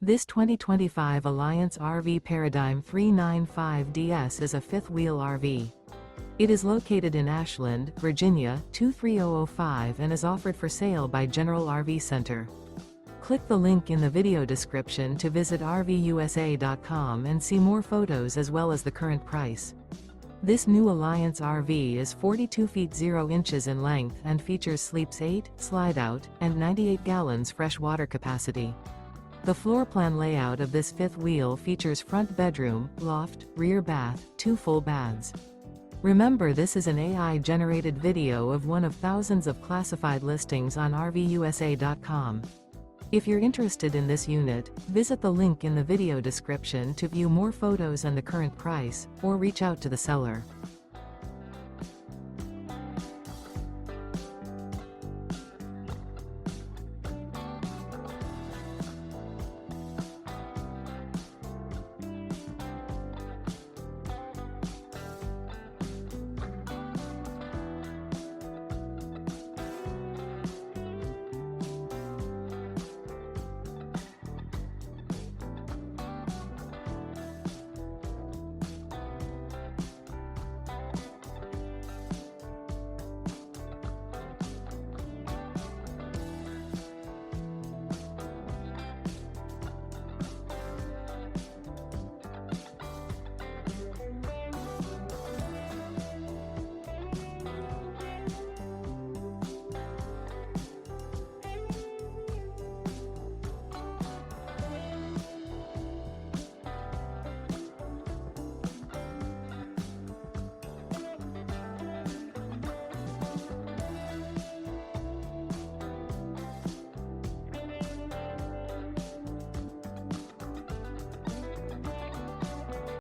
This 2025 Alliance RV Paradigm 395DS is a fifth-wheel RV. It is located in Ashland, Virginia, 23005 and is offered for sale by General RV Center. Click the link in the video description to visit RVUSA.com and see more photos as well as the current price. This new Alliance RV is 42 feet 0 inches in length and features sleeps 8, slide-out, and 98 gallons fresh water capacity. The floor plan layout of this fifth wheel features front bedroom, loft, rear bath, 2 full baths. Remember, this is an AI-generated video of one of thousands of classified listings on RVUSA.com. If you're interested in this unit, visit the link in the video description to view more photos and the current price, or reach out to the seller.